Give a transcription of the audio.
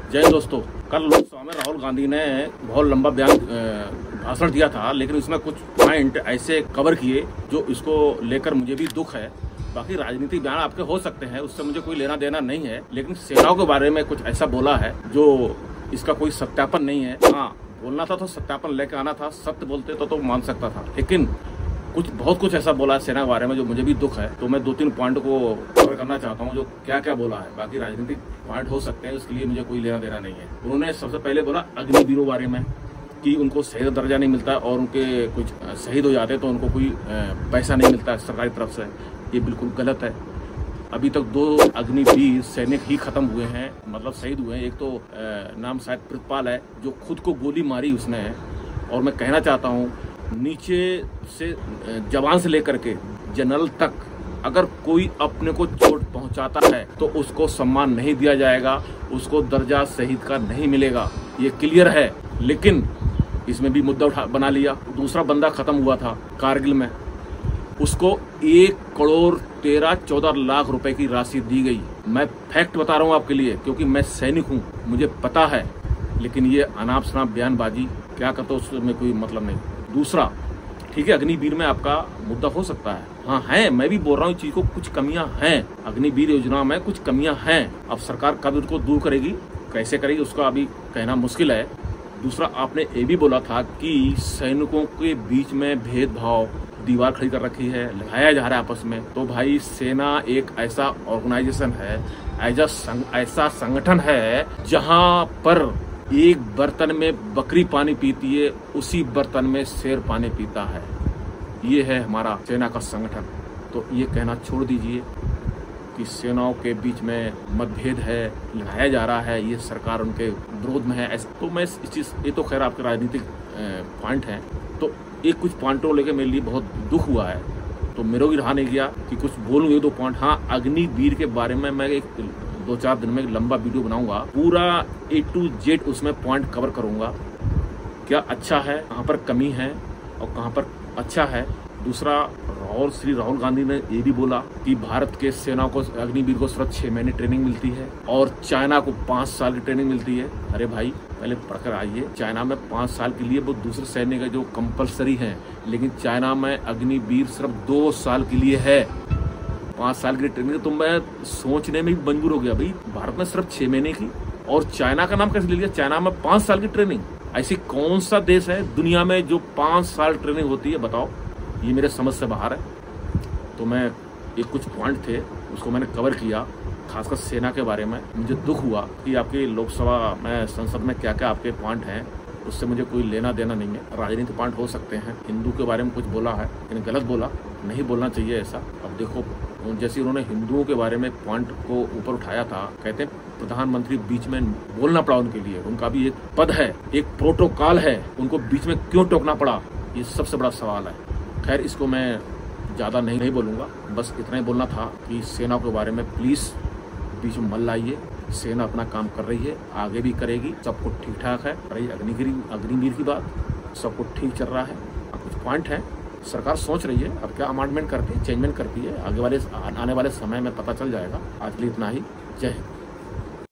जय हिंद दोस्तों। कल लोकसभा में राहुल गांधी ने बहुत लंबा भाषण दिया था, लेकिन उसमें कुछ पॉइंट ऐसे कवर किए जो इसको लेकर मुझे भी दुख है। बाकी राजनीतिक बयान आपके हो सकते हैं, उससे मुझे कोई लेना देना नहीं है, लेकिन सेनाओं के बारे में कुछ ऐसा बोला है जो इसका कोई सत्यापन नहीं है। हाँ, बोलना था तो सत्यापन लेकर आना था, सत्य बोलते तो मान सकता था, लेकिन बहुत कुछ ऐसा बोला है सेना के बारे में जो मुझे भी दुख है। तो मैं 2-3 पॉइंट को कवर करना चाहता हूँ जो क्या क्या बोला है। बाकी राजनीतिक पॉइंट हो सकते हैं, उसके लिए मुझे कोई लेना देना नहीं है। उन्होंने सबसे पहले बोला अग्निवीरों बारे में कि उनको शहीद दर्जा नहीं मिलता और उनके कुछ शहीद हो जाते तो उनको कोई पैसा नहीं मिलता सरकारी तरफ से। ये बिल्कुल गलत है। अभी तक 2 अग्निवीर सैनिक ही खत्म हुए हैं, मतलब शहीद हुए हैं। एक तो नाम शायद प्रितपाल है जो खुद को गोली मारी उसने। और मैं कहना चाहता हूँ, नीचे से जवान से लेकर के जनरल तक अगर कोई अपने को चोट पहुंचाता है तो उसको सम्मान नहीं दिया जाएगा, उसको दर्जा शहीद का नहीं मिलेगा, ये क्लियर है। लेकिन इसमें भी मुद्दा बना लिया। दूसरा बंदा खत्म हुआ था कारगिल में, उसको 1,13,14 लाख रुपए की राशि दी गई। मैं फैक्ट बता रहा हूँ आपके लिए, क्योंकि मैं सैनिक हूँ, मुझे पता है। लेकिन ये अनाप शनाप बयानबाजी क्या करते उसमें कोई मतलब नहीं। दूसरा, ठीक है, अग्निवीर में आपका मुद्दा हो सकता है, हाँ है, मैं भी बोल रहा हूँ चीज को कुछ कमियां हैं। अग्निवीर योजना में कुछ कमियां हैं। अब सरकार कब उनको दूर करेगी, कैसे करेगी, उसका अभी कहना मुश्किल है। दूसरा, आपने ये भी बोला था कि सैनिकों के बीच में भेदभाव, दीवार खड़ी कर रखी है, लगाया जा रहा है आपस में। तो भाई, सेना एक ऐसा ऑर्गेनाइजेशन है, ऐसा संगठन है जहां पर एक बर्तन में बकरी पानी पीती है, उसी बर्तन में शेर पानी पीता है। ये है हमारा सेना का संगठन। तो ये कहना छोड़ दीजिए कि सेनाओं के बीच में मतभेद है, लड़ाया जा रहा है, ये सरकार उनके विरोध में है, ऐसा। तो मैं इस चीज, ये तो खैर आपके राजनीतिक पॉइंट हैं। तो एक कुछ पॉइंटों को लेकर मेरे लिए बहुत दुख हुआ है, तो मेरे को रहा नहीं गया कि कुछ बोलूँ 1-2 पॉइंट। हाँ, अग्निवीर के बारे में मैं 2-4 दिन में एक लंबा वीडियो बनाऊंगा, पूरा A to Z उसमें पॉइंट कवर करूंगा, क्या अच्छा है, कहाँ पर कमी है और कहाँ पर अच्छा है। दूसरा, श्री राहुल गांधी ने ये भी बोला कि भारत के सेना को, अग्निवीर को सिर्फ 6 महीने ट्रेनिंग मिलती है और चाइना को 5 साल की ट्रेनिंग मिलती है। अरे भाई, पहले पढ़कर आइए। चाइना में 5 साल के लिए वो दूसरे सैनिक है जो कंपलसरी है, लेकिन चाइना में अग्निवीर सिर्फ 2 साल के लिए है। 5 साल की ट्रेनिंग तो मैं सोचने में भी मजबूर हो गया। भाई, भारत में सिर्फ 6 महीने की, और चाइना का नाम कैसे ले लिया? चाइना में 5 साल की ट्रेनिंग। ऐसी कौन सा देश है दुनिया में जो 5 साल ट्रेनिंग होती है, बताओ? ये मेरे समझ से बाहर है। तो मैं, एक कुछ पॉइंट थे उसको मैंने कवर किया, खासकर सेना के बारे में। मुझे दुख हुआ कि आपकी लोकसभा में, संसद में क्या क्या आपके पॉइंट हैं, उससे मुझे कोई लेना देना नहीं है। राजनीतिक पॉइंट हो सकते हैं। हिंदू के बारे में कुछ बोला है, लेकिन गलत बोला, नहीं बोलना चाहिए ऐसा। अब देखो, जैसे उन्होंने हिंदुओं के बारे में पॉइंट को ऊपर उठाया था, कहते हैं प्रधानमंत्री बीच में बोलना पड़ा उनके लिए, उनका भी एक पद है, एक प्रोटोकॉल है, उनको बीच में क्यों टोकना पड़ा, ये सबसे बड़ा सवाल है। खैर, इसको मैं ज्यादा नहीं बोलूंगा, बस इतना ही बोलना था कि सेना के बारे में प्लीज बीच में मत लाइए। सेना अपना काम कर रही है, आगे भी करेगी, सब कुछ ठीक ठाक है। रही अग्निवीर की बात, सब कुछ ठीक चल रहा है। कुछ पॉइंट है, सरकार सोच रही है अब क्या अमेंडमेंट करती है, चेंजमेंट करती है, आने वाले समय में पता चल जाएगा। आज के लिए इतना ही। जय हिंद।